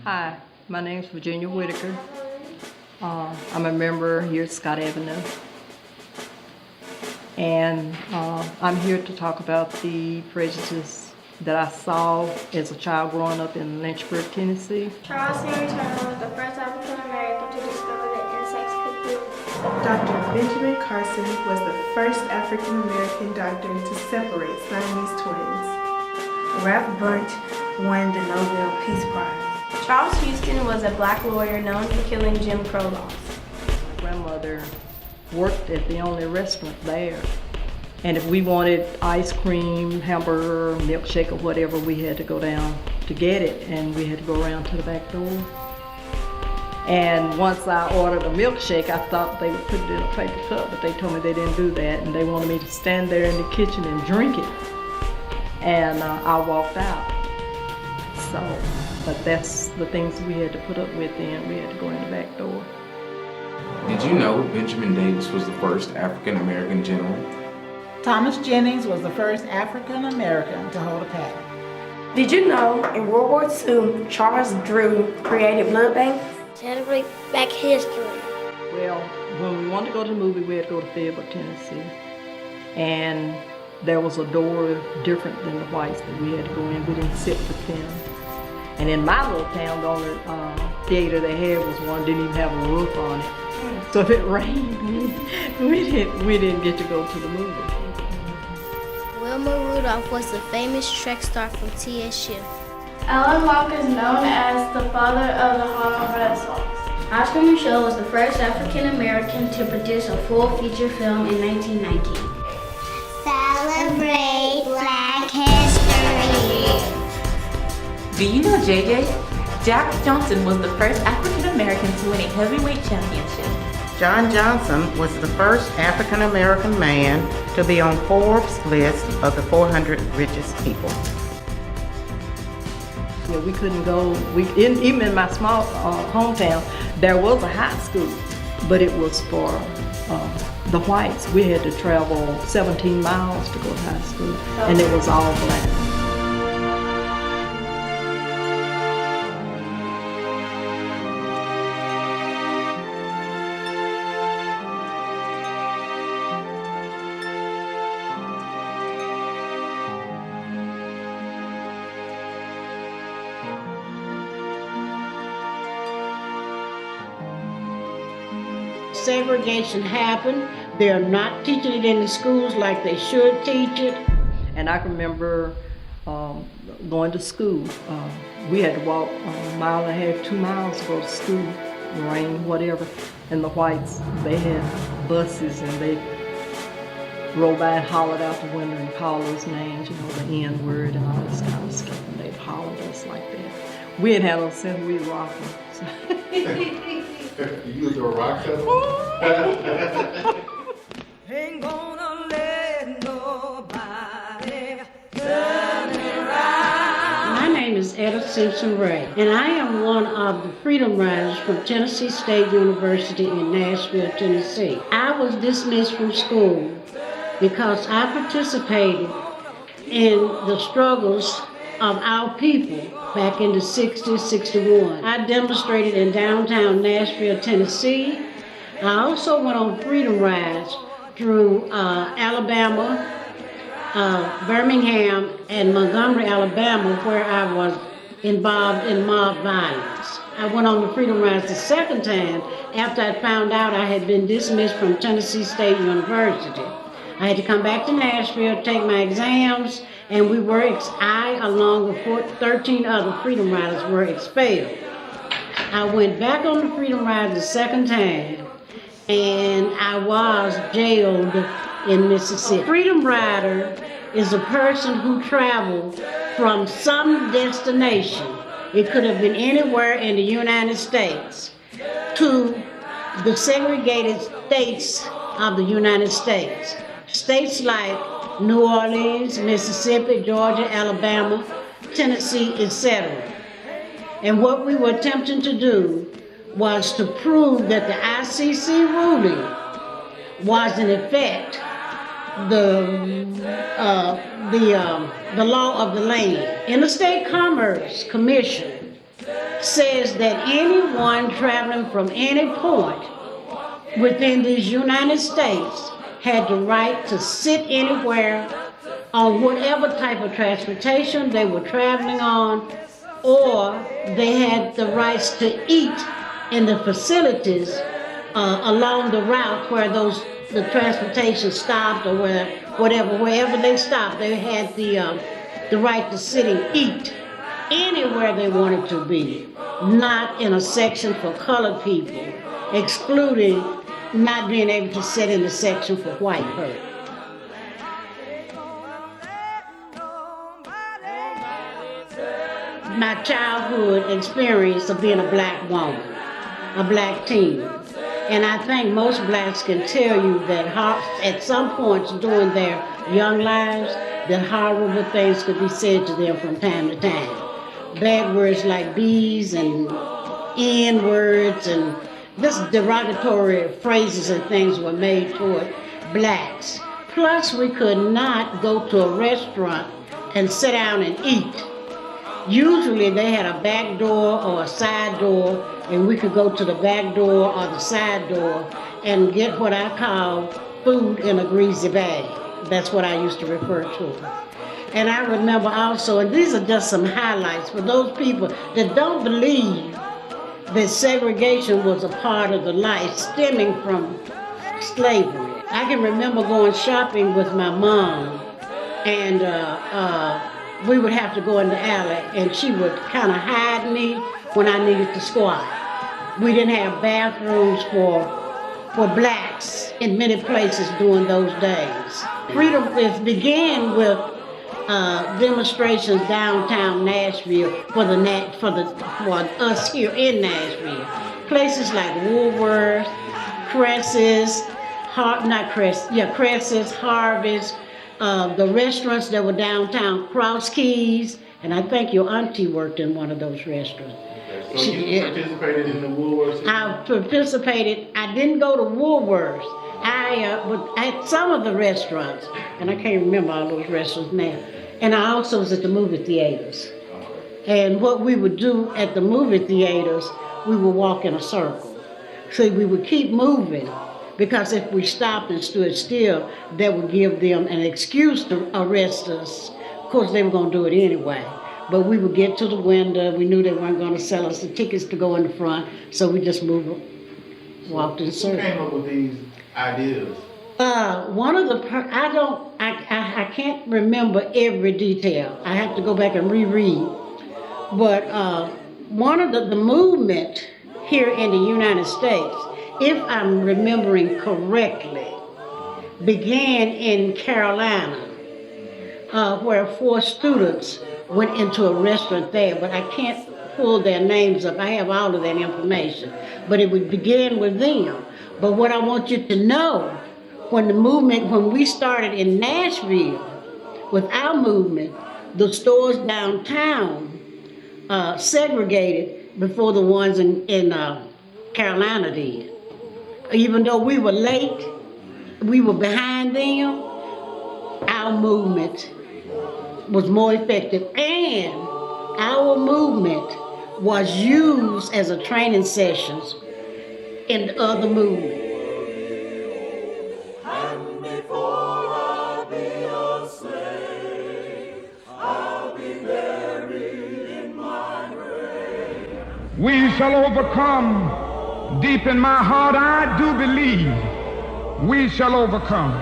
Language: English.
Hi, my name is Virginia Whitaker. I'm a member here at Scott Avenue. And I'm here to talk about the prejudice that I saw as a child growing up in Lynchburg, Tennessee. Charles Henry Turner was the first African American to discover that insects could heal. Dr. Benjamin Carson was the first African American doctor to separate Siamese twins. Ralph Bunche won the Nobel Peace Prize. Charles Houston was a black lawyer known for killing Jim Crow laws. My grandmother worked at the only restaurant there. And if we wanted ice cream, hamburger, milkshake, or whatever, we had to go down to get it, and we had to go around to the back door. And once I ordered a milkshake, I thought they would put it in a paper cup, but they told me they didn't do that, and they wanted me to stand there in the kitchen and drink it. And I walked out. But that's the things we had to put up with then. We had to go in the back door. Did you know Benjamin Davis was the first African American general? Thomas Jennings was the first African American to hold a patent. Did you know in World War II, Charles Drew created blood banks? Celebrate Black history. Well, when we wanted to go to the movie, we had to go to Fayetteville, Tennessee. And there was a door different than the whites that we had to go in. We didn't sit with them. And in my little town, the only theater they had was one, didn't even have a roof on it. So if it rained, we didn't get to go to the movie. Wilma Rudolph was the famous track star from TSU. Alan Locke is known as the father of the Harlem Renaissance. Oscar Micheaux was the first African American to produce a full feature film in 1919. Celebrate Black history. Do you know JJ? Jack Johnson was the first African American to win a heavyweight championship. John Johnson was the first African American man to be on Forbes' list of the 400 richest people. Yeah, we couldn't go, even in my small hometown, there was a high school, but it was for the whites. We had to travel 17 miles to go to high school, and it was all black. Segregation happened. They're not teaching it in the schools like they should teach it. And I can remember going to school. We had to walk a mile and a half, 2 miles to go to school, rain, whatever. And the whites, they had buses, and they rolled by and hollered out the window and called those names, you know, the N-word and all this kind of stuff. And they'd holler at us like that. We had had no sense, we were rocking. So. You used to rock show? Ain't gonna let nobody turn me around. My name is Etta Simpson Ray, and I am one of the Freedom Riders from Tennessee State University in Nashville, Tennessee. I was dismissed from school because I participated in the struggles of our people back in the 60s, 61. I demonstrated in downtown Nashville, Tennessee. I also went on freedom rides through Alabama, Birmingham, and Montgomery, Alabama, where I was involved in mob violence. I went on the freedom rides the second time after I found out I had been dismissed from Tennessee State University. I had to come back to Nashville, take my exams, and I, along with 13 other freedom riders, were expelled. I went back on the freedom ride the second time, and I was jailed in Mississippi. A freedom rider is a person who traveled from some destination, it could have been anywhere in the United States, to the segregated states of the United States. States like New Orleans, Mississippi, Georgia, Alabama, Tennessee, etc. And what we were attempting to do was to prove that the ICC ruling was in effect the law of the land. Interstate Commerce Commission says that anyone traveling from any point within these United States had the right to sit anywhere on whatever type of transportation they were traveling on, or they had the rights to eat in the facilities along the route where the transportation stopped, or wherever they stopped, they had the right to sit and eat anywhere they wanted to be, not in a section for colored people, excluding not being able to sit in the section for white people. My childhood experience of being a black woman, a black teen. And I think most blacks can tell you that at some points during their young lives, that horrible things could be said to them from time to time. Bad words like B's and N words and just derogatory phrases and things were made toward blacks. Plus, we could not go to a restaurant and sit down and eat. Usually they had a back door or a side door, and we could go to the back door or the side door and get what I call food in a greasy bag. That's what I used to refer to. And I remember also, and these are just some highlights for those people that don't believe that segregation was a part of the life stemming from slavery. I can remember going shopping with my mom, and we would have to go in the alley, and she would kind of hide me when I needed to squat. We didn't have bathrooms for blacks in many places during those days. Freedom began with demonstrations downtown Nashville for us here in Nashville. Places like Woolworth, Cresses, Harvey's, the restaurants that were downtown, Cross Keys, and I think your auntie worked in one of those restaurants. So you participated in the Woolworths? I participated. I didn't go to Woolworths. But at some of the restaurants, and I can't remember all those restaurants now. And I also was at the movie theaters. And what we would do at the movie theaters, we would walk in a circle. So we would keep moving, because if we stopped and stood still, that would give them an excuse to arrest us. Of course, they were going to do it anyway. But we would get to the window. We knew they weren't going to sell us the tickets to go in the front, so we just walked in a circle. Who came up with these ideas? One of the, I can't remember every detail. I have to go back and reread. But one of the movement here in the United States, if I'm remembering correctly, began in Carolina, where 4 students went into a restaurant there, but I can't pull their names up. I have all of that information. But it would begin with them. But what I want you to know, when we started in Nashville with our movement, the stores downtown segregated before the ones in Carolina did. Even though we were late, we were behind them, our movement was more effective, and our movement was used as a training sessions in the other movement. We shall overcome. Deep in my heart, I do believe we shall overcome.